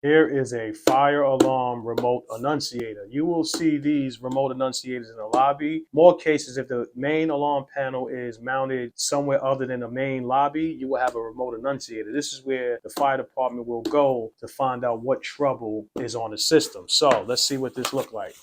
Here is a fire alarm remote annunciator. You will see these remote annunciators in the lobby. More cases, if the main alarm panel is mounted somewhere other than the main lobby, you will have a remote annunciator. This is where the fire department will go to find out what trouble is on the system. So let's see what this looks like.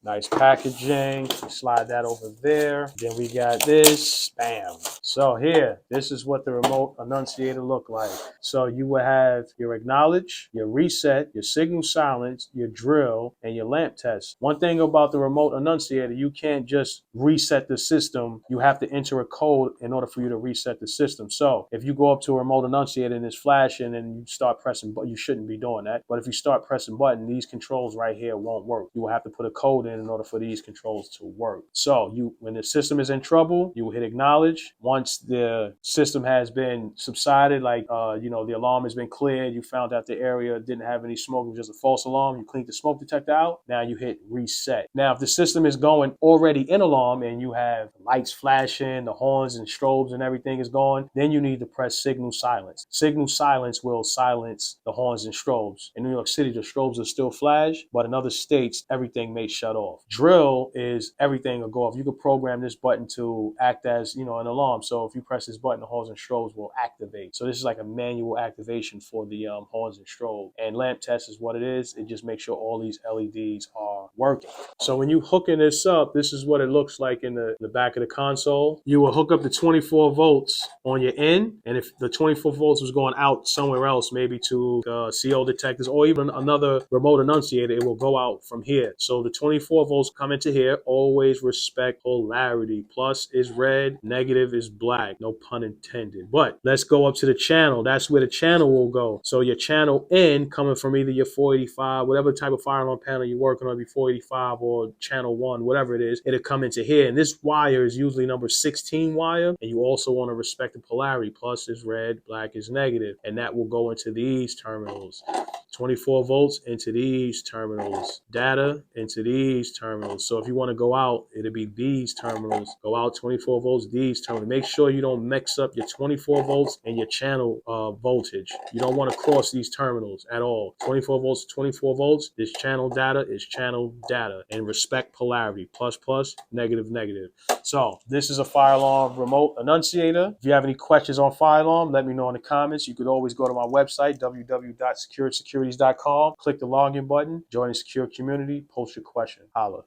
Nice packaging. We slide that over there. Then we got this. Bam. So here, this is what the remote annunciator look like. So you will have your acknowledge, your reset, your signal silence, your drill, and your lamp test. One thing about the remote annunciator, you can't just reset the system. You have to enter a code in order for you to reset the system. So if you go up to a remote annunciator and it's flashing and you start pressing, but you shouldn't be doing that. But if you start pressing button, these controls right here won't work. You will have to put a code in order for these controls to work. So when the system is in trouble, you will hit acknowledge. Once the system has been subsided, like the alarm has been cleared, you found out the area didn't have any smoke, it was just a false alarm, you cleaned the smoke detector out, now you hit reset. Now if the system is going already in alarm and you have lights flashing, the horns and strobes and everything is going, then you need to press signal silence. Signal silence will silence the horns and strobes. In New York City, the strobes are still flash, but in other states, everything may shut off. Drill is everything will go off. You could program this button to act as, an alarm. So if you press this button, the horns and strobes will activate. So this is like a manual activation for the horns and strobe. And lamp test is what it is. It just makes sure all these LEDs are working. So when you hooking this up, this is what it looks like in the back of the console. You will hook up the 24 volts on your end. And if the 24 volts was going out somewhere else, maybe to CO detectors or even another remote annunciator, it will go out from here. So the 24 volts come into here. Always respect polarity. Plus is red, negative is black. No pun intended. But let's go up to the channel. That's where the channel will go. So your channel in coming from either your 485, whatever type of fire alarm panel you're working on, be 485 or channel 1, whatever it is, it'll come into here. And this wire is usually number 16 wire. And you also want to respect the polarity. Plus is red, black is negative. And that will go into these terminals. 24 volts into these terminals, data into these terminals. So if you want to go out, it'll be these terminals. Go out 24 volts, these terminals. Make sure you don't mix up your 24 volts and your channel voltage. You don't want to cross these terminals at all. 24 volts, 24 volts. This channel data is channel data. And respect polarity. Plus, plus, negative, negative. So this is a fire alarm remote annunciator. If you have any questions on fire alarm, let me know in the comments. You could always go to my website, www.securedsecurities.com. Click the login button, join the secure community, post your question. Holla.